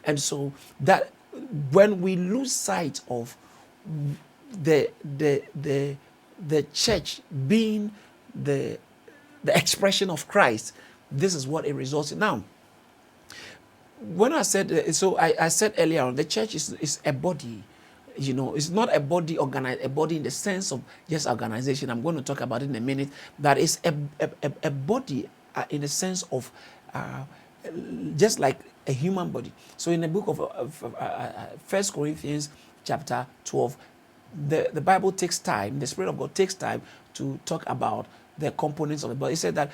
And so that when we lose sight of the the the the church being the expression of Christ, this is what it results in. Now, when I said I said earlier on, the church is a body. It's not a body a body in the sense of just organization. I'm going to talk about it in a minute. That is a body in the sense of just like a human body. So in the book of 1 Corinthians chapter 12, the Bible takes time, the Spirit of God takes time to talk about the components of the body. It said that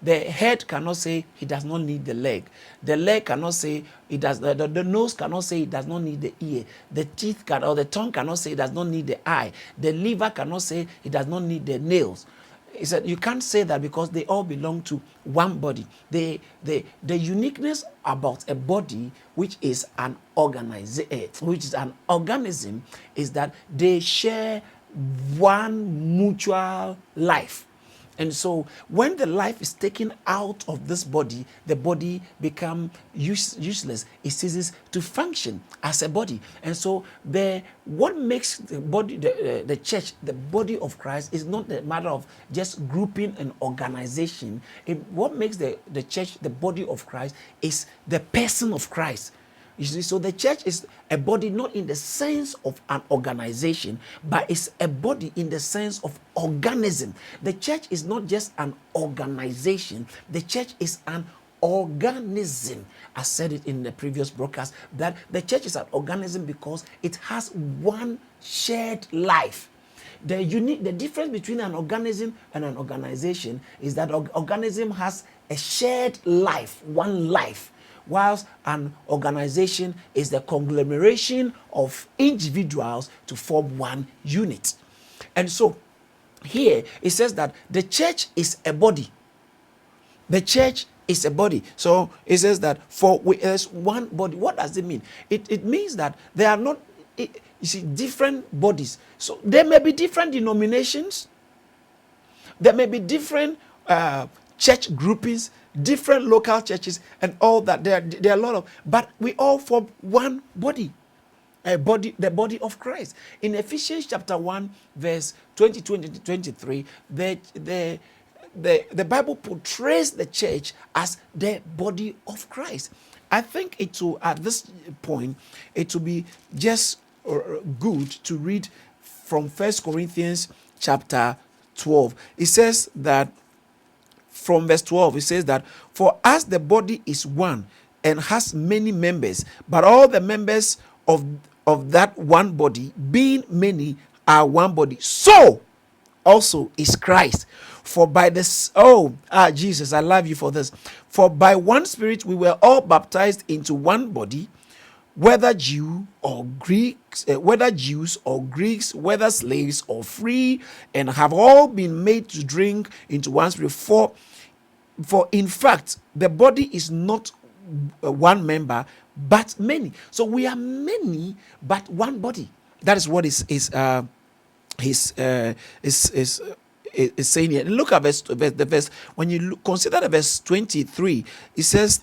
the head cannot say he does not need the leg. The leg cannot say it does. The nose cannot say it does not need the ear. The teeth or the tongue cannot say it does not need the eye. The liver cannot say it does not need the nails. He said you can't say that because they all belong to one body. The uniqueness about a body, which is an organism, is that they share one mutual life. And so when the life is taken out of this body, the body becomes useless. It ceases to function as a body. And so what makes the body, the church, the body of Christ, is not a matter of just grouping and organization. What makes the church the body of Christ is the person of Christ. You see, so the church is a body not in the sense of an organization, but it's a body in the sense of organism. The church is not just an organization. The church is an organism. I said it in the previous broadcast that the church is an organism because it has one shared life. The difference between an organism and an organization is that organism has a shared life, one life, whilst an organization is the conglomeration of individuals to form one unit. And so here it says that the church is a body. The church is a body. So it says that there's one body. What does it mean? It means that there are not, you see, different bodies. So there may be different denominations. There may be different church groupings, different local churches, and all that. There are a lot of, but we all form one body, the body of Christ. In Ephesians chapter 1, verse 20-23, the Bible portrays the church as the body of Christ. I think at this point, it will be just good to read from 1 Corinthians chapter 12. It says that, from verse 12, it says that, for as the body is one and has many members, but all the members of that one body, being many, are one body, so also is Christ. For by this, Jesus, I love you for this. For by one Spirit we were all baptized into one body, whether Jews or Greeks, whether slaves or free, and have all been made to drink into one Spirit. For in fact, the body is not one member, but many. So we are many, but one body. That is what is saying here. Look at the verse. When you consider the verse 23, it says,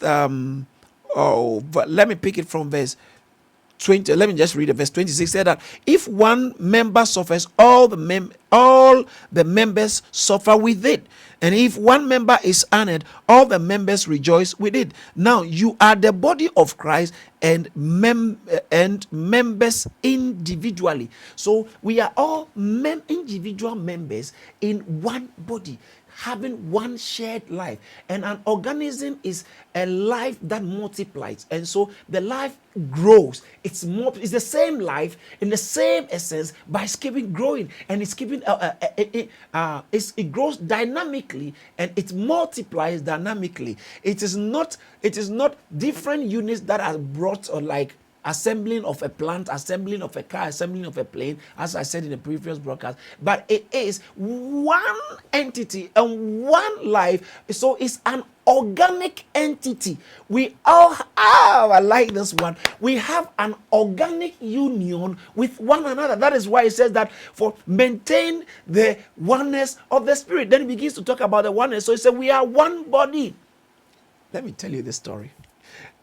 but let me pick it from verse 20. Let me just read it. Verse 26 said that if one member suffers, all the members suffer with it. And if one member is honored, all the members rejoice with it. Now you are the body of Christ and members individually. So we are all individual members in one body, having one shared life. And an organism is a life that multiplies, and so the life grows. It's the same life in the same essence, but it's keeping growing, and it's keeping it grows dynamically, and it multiplies dynamically. It is not different units that are brought, or like assembling of a plant, assembling of a car, assembling of a plane, as I said in the previous broadcast, but it is one entity and one life. So it's an organic entity. We all I like this one. We have an organic union with one another. That is why it says that for maintain the oneness of the Spirit. Then it begins to talk about the oneness. So it says we are one body. Let me tell you this story.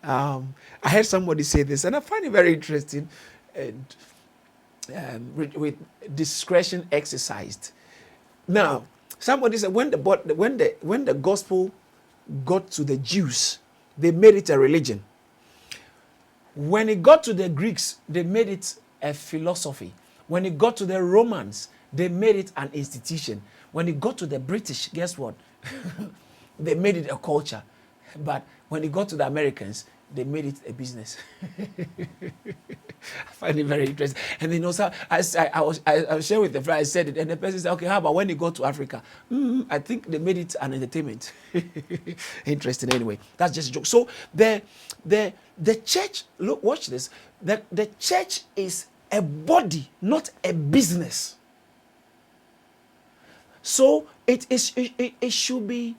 I heard somebody say this, and I find it very interesting. And with discretion exercised. Now, somebody said when the gospel got to the Jews, they made it a religion. When it got to the Greeks, they made it a philosophy. When it got to the Romans, they made it an institution. When it got to the British, guess what? They made it a culture. But when it got to the Americans, they made it a business. I find it very interesting. And then also, I was sharing with the friend, I said it, and the person said, okay, how about when you go to Africa? I think they made it an entertainment. Interesting anyway. That's just a joke. So the church, look, watch this. The church is a body, not a business. So it should be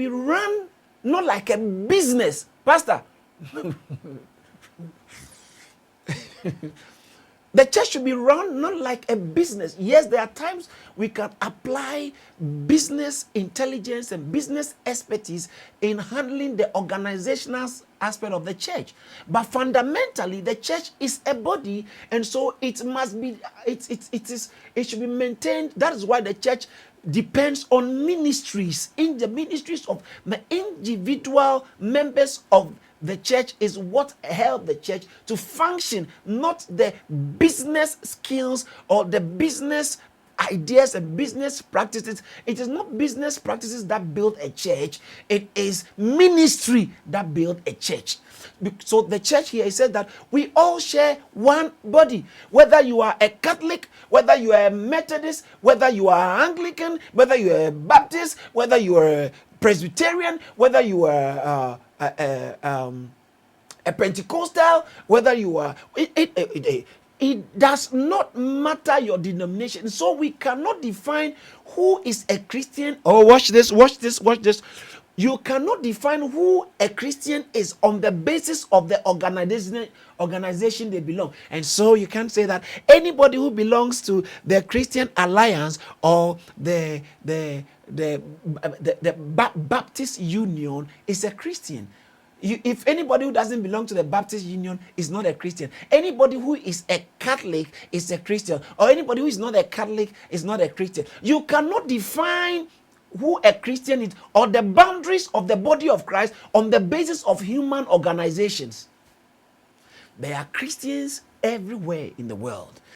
run not like a business. Pastor, the church should be run not like a business. Yes, there are times we can apply business intelligence and business expertise in handling the organizational aspect of the church. But fundamentally, the church is a body, and so it must be, it should be maintained. That is why the church depends on ministries. In the ministries of the individual members of the church is what help the church to function, not the business skills or the business ideas and business practices. It is not business practices that build a church, it is ministry that build a church. So the church here, he said that we all share one body. Whether you are a Catholic, whether you are a Methodist, whether you are Anglican, whether you are a Baptist, whether you are a Presbyterian, whether you are a Pentecostal, whether you are it does not matter your denomination. So we cannot define who is a Christian. Oh, watch this. You cannot define who a Christian is on the basis of the organization they belong. And so you can't say that anybody who belongs to the Christian Alliance or the Baptist Union is a Christian. If anybody who doesn't belong to the Baptist Union is not a Christian, anybody who is a Catholic is a Christian, or anybody who is not a Catholic is not a Christian. You cannot define who a Christian is or the boundaries of the body of Christ on the basis of human organizations. There are Christians everywhere in the world.